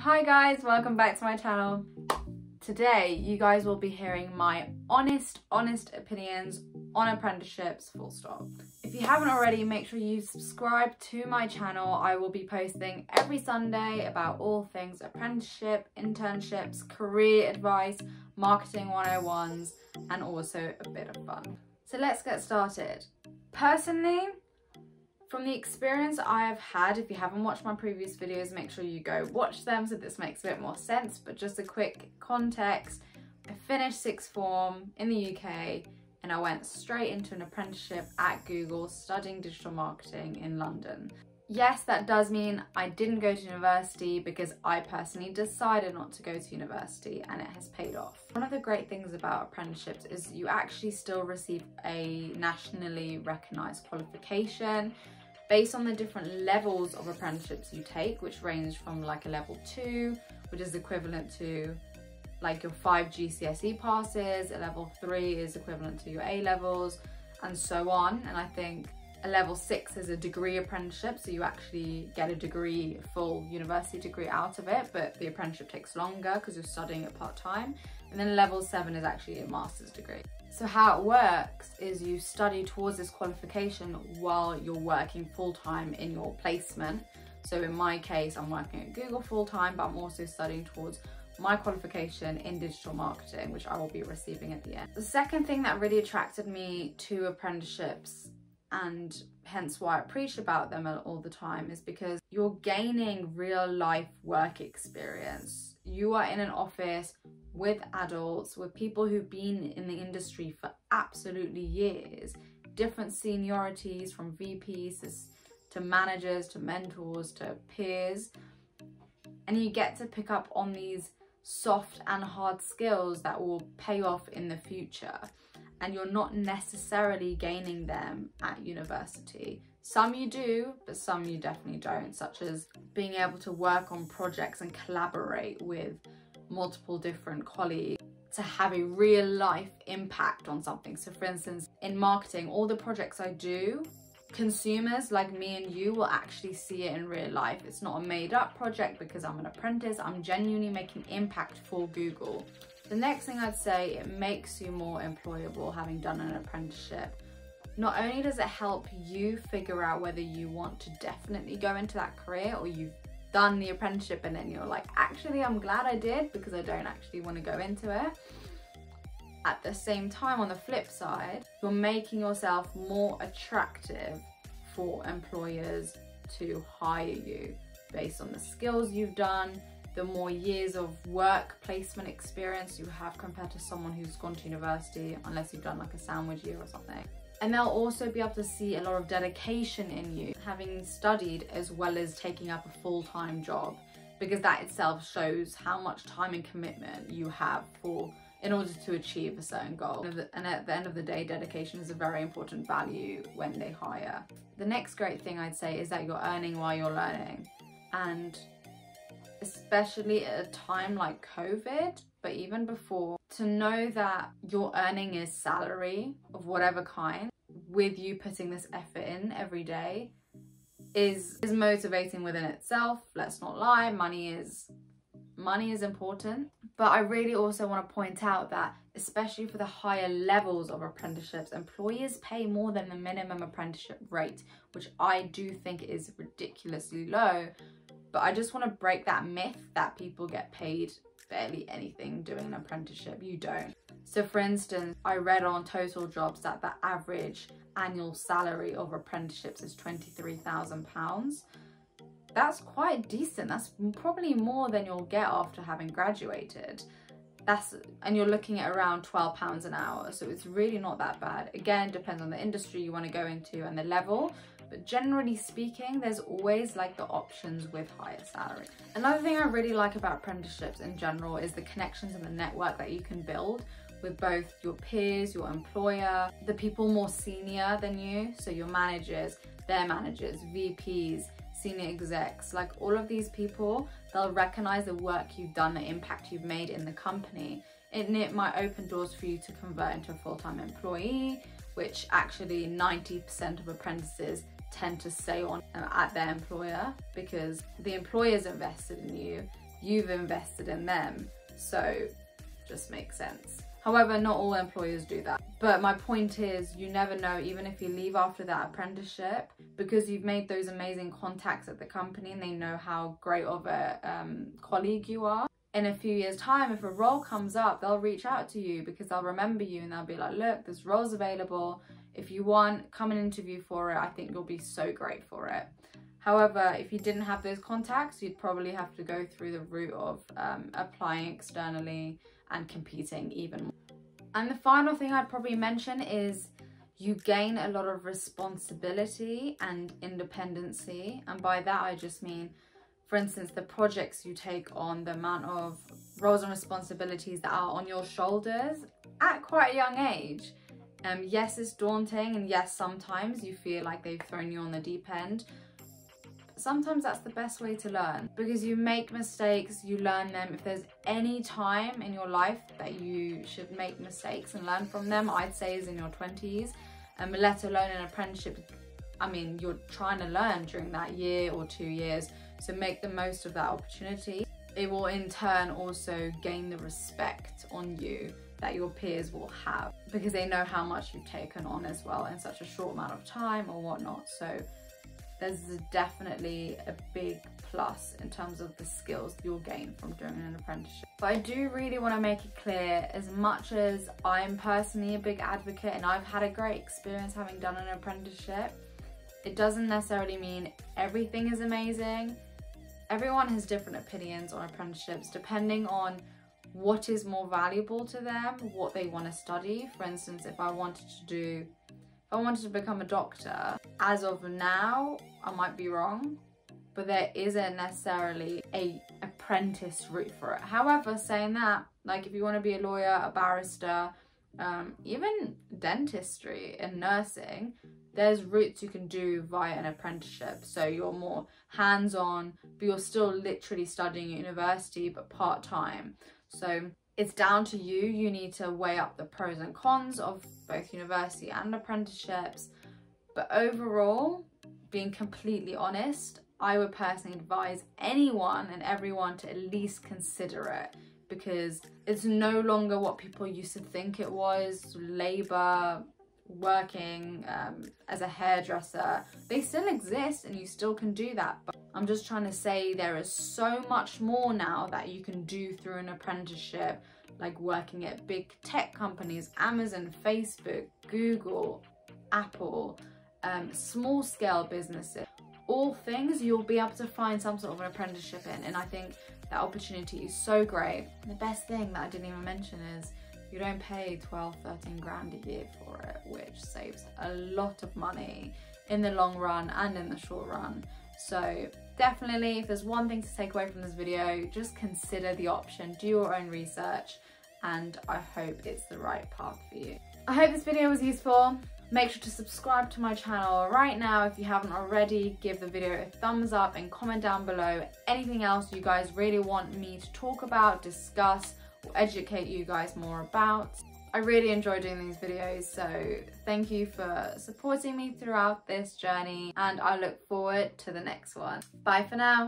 Hi guys, welcome back to my channel. Today you guys will be hearing my honest opinions on apprenticeships, full stop. If you haven't already, make sure you subscribe to my channel. I will be posting every Sunday about all things apprenticeship, internships, career advice, marketing 101s, and also a bit of fun. So let's get started. Personally, from the experience I have had, if you haven't watched my previous videos, make sure you go watch them so this makes a bit more sense. But just a quick context, I finished sixth form in the UK and I went straight into an apprenticeship at Google studying digital marketing in London. Yes, that does mean I didn't go to university because I personally decided not to go to university, and it has paid off. One of the great things about apprenticeships is you actually still receive a nationally recognised qualification based on the different levels of apprenticeships you take, which range from like a level 2, which is equivalent to like your 5 GCSE passes, a level 3 is equivalent to your A levels, and so on. And I think a level 6 is a degree apprenticeship, so you actually get a degree, full university degree out of it, but the apprenticeship takes longer because you're studying it part-time. And then level 7 is actually a master's degree. So how it works is you study towards this qualification while you're working full-time in your placement. So in my case, I'm working at Google full-time, but I'm also studying towards my qualification in digital marketing, which I will be receiving at the end. The second thing that really attracted me to apprenticeships, and hence why I preach about them all the time, is because you're gaining real life work experience. You are in an office with adults, with people who've been in the industry for absolutely years, different seniorities from VPs to managers to mentors to peers, and you get to pick up on these soft and hard skills that will pay off in the future. And you're not necessarily gaining them at university. Some you do, but some you definitely don't, such as being able to work on projects and collaborate with multiple different colleagues to have a real life impact on something. So for instance, in marketing, all the projects I do, consumers like me and you will actually see it in real life. It's not a made up project because I'm an apprentice. I'm genuinely making impact for Google. The next thing I'd say, it makes you more employable having done an apprenticeship. Not only does it help you figure out whether you want to definitely go into that career, or you've done the apprenticeship and then you're like, actually I'm glad I did because I don't actually want to go into it. At the same time, on the flip side, you're making yourself more attractive for employers to hire you based on the skills you've done, the more years of work placement experience you have compared to someone who's gone to university, unless you've done like a sandwich year or something. And they'll also be able to see a lot of dedication in you, having studied as well as taking up a full-time job, because that itself shows how much time and commitment you have in order to achieve a certain goal. And at the end of the day, dedication is a very important value when they hire. The next great thing I'd say is that you're earning while you're learning. And especially at a time like COVID, but even before, to know that your earning is salary of whatever kind, with you putting this effort in every day, is motivating within itself. Let's not lie, money is important. But I really also want to point out that, especially for the higher levels of apprenticeships, employers pay more than the minimum apprenticeship rate, which I do think is ridiculously low. But I just want to break that myth that people get paid barely anything doing an apprenticeship. You don't. So for instance, I read on Total Jobs that the average annual salary of apprenticeships is £23,000. That's quite decent. That's probably more than you'll get after having graduated. And you're looking at around £12 an hour. So it's really not that bad. Again, depends on the industry you want to go into and the level. But generally speaking, there's always like the options with higher salary. Another thing I really like about apprenticeships in general is the connections and the network that you can build with both your peers, your employer, the people more senior than you, so your managers, their managers, VPs, senior execs, like all of these people, they'll recognize the work you've done, the impact you've made in the company. And it might open doors for you to convert into a full-time employee, which actually 90% of apprentices tend to stay on at their employer because the employer's invested in you you've invested in them, so just makes sense. However, not all employers do that. But my point is, you never know, even if you leave after that apprenticeship, because you've made those amazing contacts at the company and they know how great of a colleague you are. In a few years' time, if a role comes up, they'll reach out to you because they'll remember you and they'll be like, look, this role's available. If you want, come and interview for it. I think you'll be so great for it. However, if you didn't have those contacts, you'd probably have to go through the route of applying externally and competing even more. And the final thing I'd probably mention is you gain a lot of responsibility and independency. And by that, I just mean, for instance, the projects you take on, the amount of roles and responsibilities that are on your shoulders at quite a young age. Yes, it's daunting, and yes, sometimes you feel like they've thrown you on the deep end. Sometimes that's the best way to learn, because you make mistakes, you learn them. If there's any time in your life that you should make mistakes and learn from them, I'd say is in your 20s, let alone an apprenticeship. I mean, you're trying to learn during that year or 2 years, so make the most of that opportunity. It will in turn also gain the respect on you that your peers will have, because they know how much you've taken on as well in such a short amount of time or whatnot. So there's definitely a big plus in terms of the skills you'll gain from doing an apprenticeship. But I do really want to make it clear, as much as I'm personally a big advocate and I've had a great experience having done an apprenticeship, it doesn't necessarily mean everything is amazing. Everyone has different opinions on apprenticeships depending on what is more valuable to them, what they want to study. For instance, if I wanted to become a doctor, as of now, I might be wrong, but there isn't necessarily a apprentice route for it. However, saying that, like if you want to be a lawyer, a barrister, even dentistry and nursing, there's routes you can do via an apprenticeship. So you're more hands-on, but you're still literally studying at university, but part-time. So it's down to you. You need to weigh up the pros and cons of both university and apprenticeships. But overall, being completely honest, I would personally advise anyone and everyone to at least consider it, because it's no longer what people used to think it was. Labour, working as a hairdresser, they still exist and you still can do that. But I'm just trying to say there is so much more now that you can do through an apprenticeship, like working at big tech companies, Amazon, Facebook, Google, Apple, small scale businesses, all things you'll be able to find some sort of an apprenticeship in. And I think that opportunity is so great. The best thing that I didn't even mention is you don't pay 12, 13 grand a year for it, which saves a lot of money in the long run and in the short run. So definitely, if there's one thing to take away from this video, just consider the option, do your own research, and I hope it's the right path for you. I hope this video was useful. Make sure to subscribe to my channel right now if you haven't already. Give the video a thumbs up and comment down below anything else you guys really want me to talk about, discuss, or educate you guys more about. I really enjoy doing these videos, so thank you for supporting me throughout this journey, and I look forward to the next one. Bye for now.